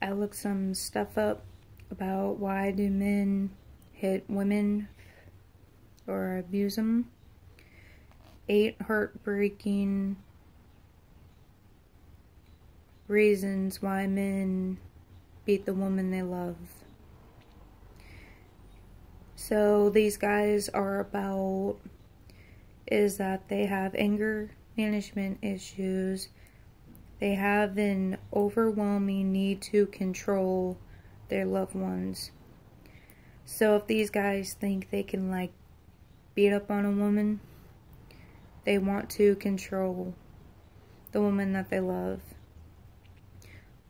I looked some stuff up about why do men hit women or abuse them. 8 heartbreaking reasons why men beat the woman they love. So these guys are about is that they have anger management issues. They have an overwhelming need to control their loved ones. So if these guys think they can like beat up on a woman, they want to control the woman that they love.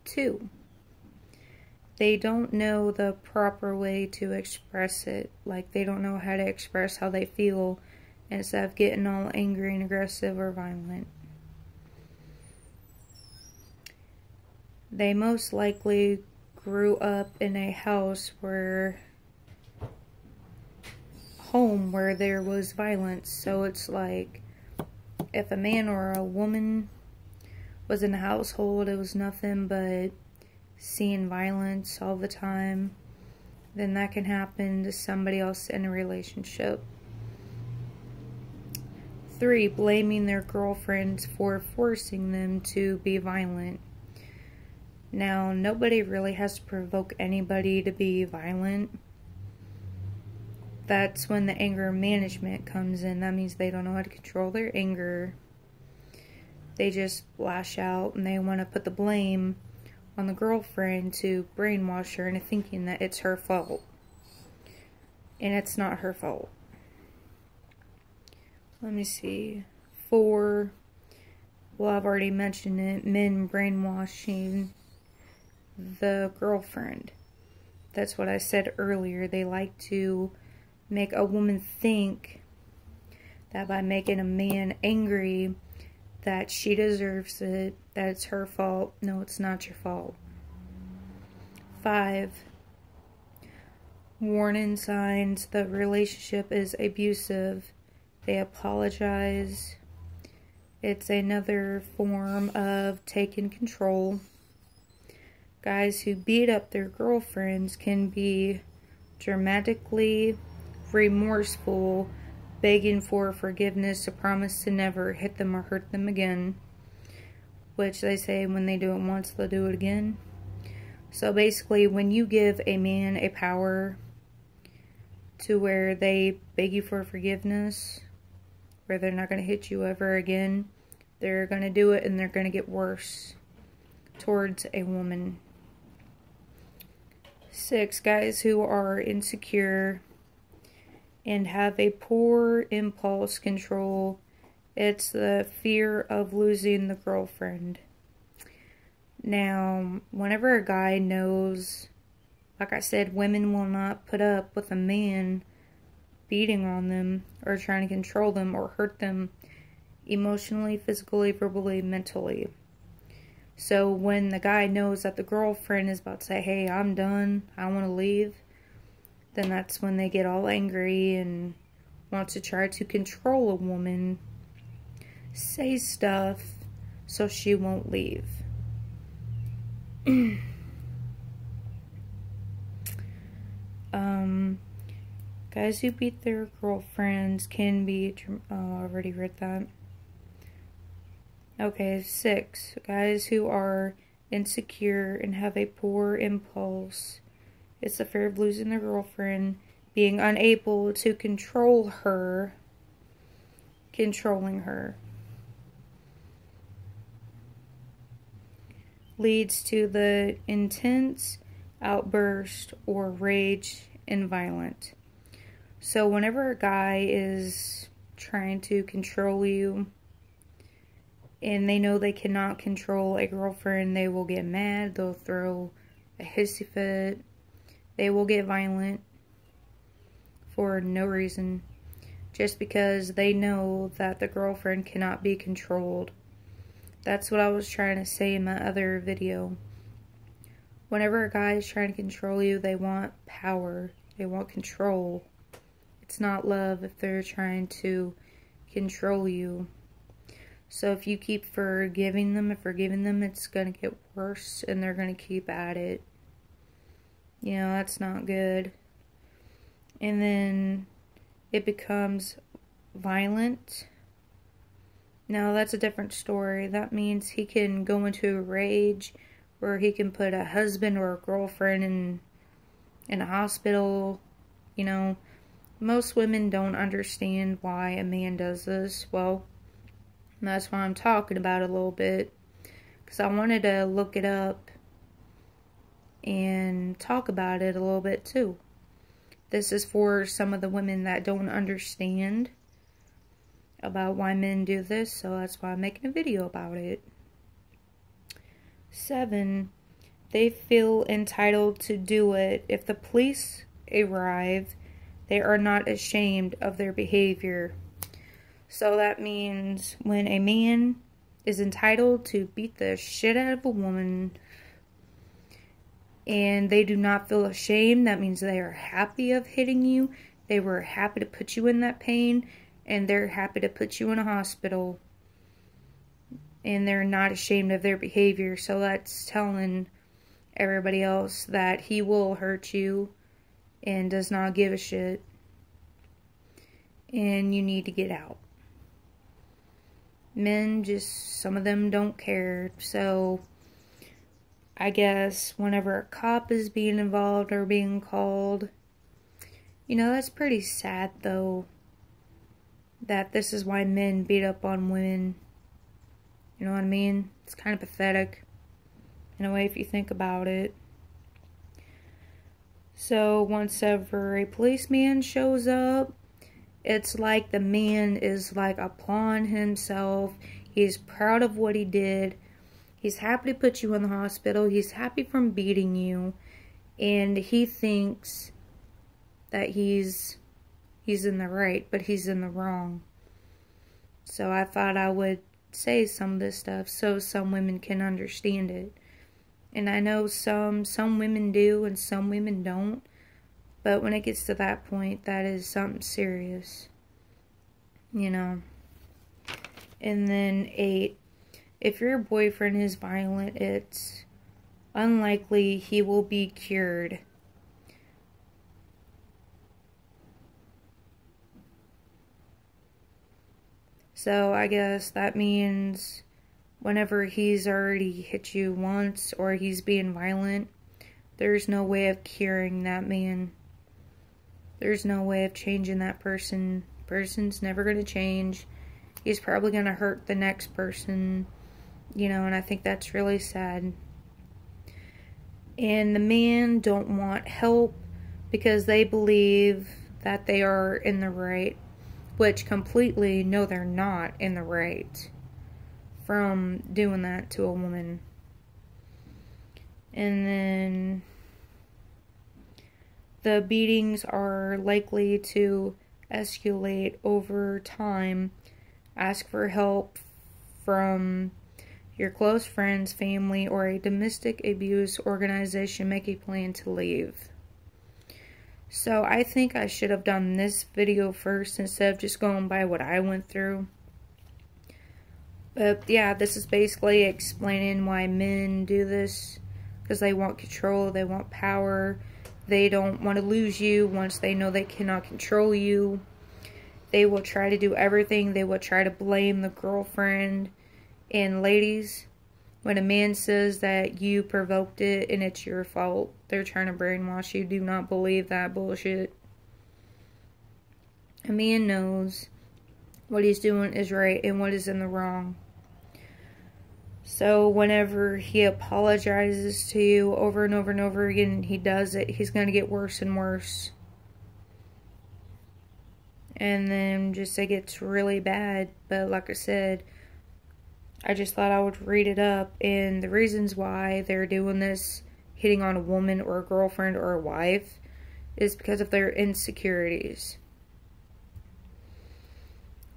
2, they don't know the proper way to express it. Like they don't know how to express how they feel instead of getting all angry and aggressive or violent. They most likely grew up in a house where there was violence. So it's like if a man or a woman was in a household, it was nothing but seeing violence all the time, then that can happen to somebody else in a relationship. 3, blaming their girlfriends for forcing them to be violent. Now, nobody really has to provoke anybody to be violent. That's when the anger management comes in. That means they don't know how to control their anger. They just lash out and they want to put the blame on the girlfriend to brainwash her into thinking that it's her fault. And it's not her fault. Let me see. 4, well, I've already mentioned it. Men brainwashing the girlfriend. That's what I said earlier. They like to make a woman think that by making a man angry that she deserves it, that it's her fault. No, it's not your fault. 5, warning signs the relationship is abusive. They apologize. It's another form of taking control. Guys who beat up their girlfriends can be dramatically remorseful, begging for forgiveness, a promise to never hit them or hurt them again. Which they say when they do it once, they'll do it again. So basically, when you give a man a power to where they beg you for forgiveness, where they're not going to hit you ever again, they're going to do it and they're going to get worse towards a woman. 6, guys who are insecure and have a poor impulse control. It's the fear of losing the girlfriend. Now, whenever a guy knows, like I said, women will not put up with a man beating on them or trying to control them or hurt them emotionally, physically, verbally, mentally. So when the guy knows that the girlfriend is about to say, hey, I'm done, I want to leave, then that's when they get all angry and want to try to control a woman, say stuff so she won't leave. Guys who beat their girlfriends can be, I already read that. Okay, 6, guys who are insecure and have a poor impulse. It's the fear of losing their girlfriend, being unable to control her, controlling her. Leads to the intense outburst or rage and violent. So whenever a guy is trying to control you and they know they cannot control a girlfriend, they will get mad, they'll throw a hissy fit, they will get violent for no reason, just because they know that the girlfriend cannot be controlled. That's what I was trying to say in my other video. Whenever a guy is trying to control you, they want power, they want control. It's not love if they're trying to control you. So if you keep forgiving them and forgiving them, it's going to get worse and they're going to keep at it. You know, that's not good. And then it becomes violent. Now that's a different story. That means he can go into a rage where he can put a husband or a girlfriend in a hospital. You know, most women don't understand why a man does this. Well, that's why I'm talking about it a little bit, because I wanted to look it up and talk about it a little bit too. This is for some of the women that don't understand about why men do this, so that's why I'm making a video about it. 7, they feel entitled to do it. If the police arrive, they are not ashamed of their behavior. So that means when a man is entitled to beat the shit out of a woman and they do not feel ashamed, that means they are happy of hitting you. They were happy to put you in that pain, and they're happy to put you in a hospital. And they're not ashamed of their behavior. So that's telling everybody else that he will hurt you and does not give a shit. And you need to get out. Men, just, some of them don't care. So I guess whenever a cop is being involved or being called, you know, that's pretty sad though, that this is why men beat up on women. You know what I mean? It's kind of pathetic in a way if you think about it. So once ever a policeman shows up, it's like the man is like applauding himself. He's proud of what he did. He's happy to put you in the hospital. He's happy from beating you. And he thinks that he's in the right, but he's in the wrong. So I thought I would say some of this stuff so some women can understand it. And I know some women do and some women don't. But when it gets to that point, that is something serious. You know. And then 8. If your boyfriend is violent, it's unlikely he will be cured. So I guess that means whenever he's already hit you once or he's being violent, there's no way of curing that man. There's no way of changing that person. Person's never going to change. He's probably going to hurt the next person, you know, and I think that's really sad. And the men don't want help because they believe that they are in the right, which completely, no, they're not in the right from doing that to a woman. And then the beatings are likely to escalate over time. Ask for help from your close friends, family, or a domestic abuse organization. Make a plan to leave. So I think I should have done this video first instead of just going by what I went through. But yeah, this is basically explaining why men do this. Because they want control, they want power. They don't want to lose you once they know they cannot control you. They will try to do everything. They will try to blame the girlfriend. And ladies, when a man says that you provoked it and it's your fault, they're trying to brainwash you. Do not believe that bullshit. A man knows what he's doing is right and what is in the wrong. So whenever he apologizes to you over and over and over again, and he does it, he's going to get worse and worse. And then just it gets really bad. But like I said, I just thought I would read it up. And the reasons why they're doing this, hitting on a woman or a girlfriend or a wife, is because of their insecurities.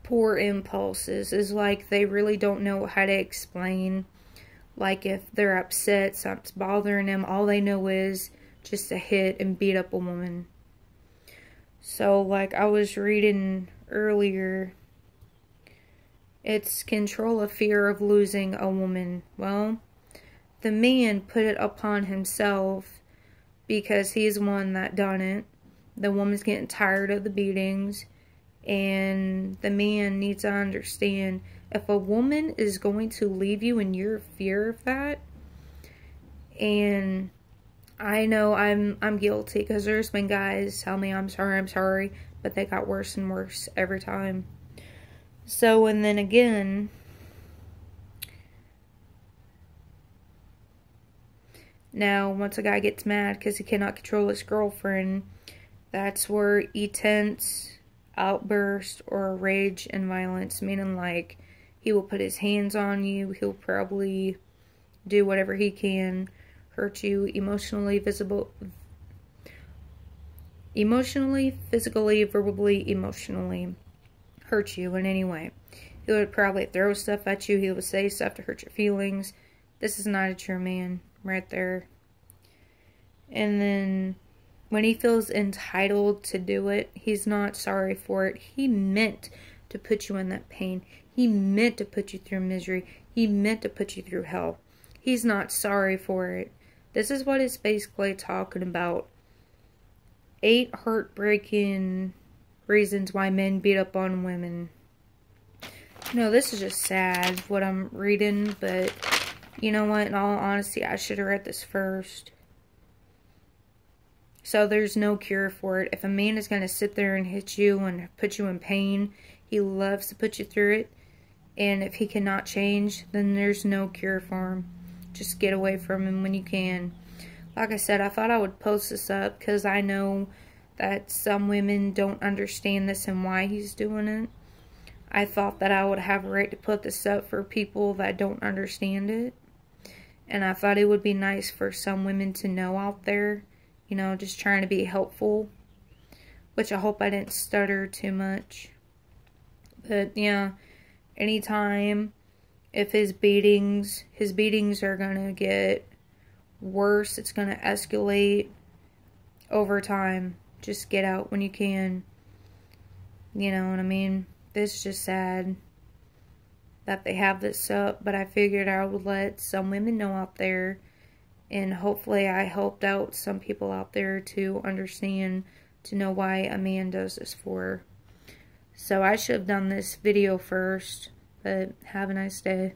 Poor impulses is like they really don't know how to explain. Like if they're upset, something's bothering them, all they know is just to hit and beat up a woman. So like I was reading earlier, It's control of fear of losing a woman. Well, the man put it upon himself because he's the one that done it. The woman's getting tired of the beatings, and the man needs to understand, if a woman is going to leave you and you're in fear of that, and I know I'm guilty, because there's been guys tell me I'm sorry, but they got worse and worse every time. So, and then again, now once a guy gets mad because he cannot control his girlfriend, that's where intense outburst or rage and violence, meaning like he will put his hands on you, he'll probably do whatever he can, hurt you emotionally, physically, verbally, emotionally, hurt you in any way. He would probably throw stuff at you, he would say stuff to hurt your feelings. This is not a true man right there. And then when he feels entitled to do it, he's not sorry for it. He meant to put you in that pain. He meant to put you through misery. He meant to put you through hell. He's not sorry for it. This is what it's basically talking about. 8 heartbreaking reasons why men beat up on women. No, this is just sad what I'm reading, but you know what? In all honesty, I should have read this first. So there's no cure for it. If a man is going to sit there and hit you and put you in pain, he loves to put you through it. And if he cannot change, then there's no cure for him. Just get away from him when you can. Like I said, I thought I would post this up because I know that some women don't understand this and why he's doing it. I thought that I would have a right to put this up for people that don't understand it. And I thought it would be nice for some women to know out there. You know, just trying to be helpful. Which I hope I didn't stutter too much. But yeah, anytime if his beatings are going to get worse, it's going to escalate over time. Just get out when you can. You know what I mean? It's just sad that they have this up, but I figured I would let some women know out there, and hopefully I helped out some people out there to understand, to know why a man does this for. So I should have done this video first, but have a nice day.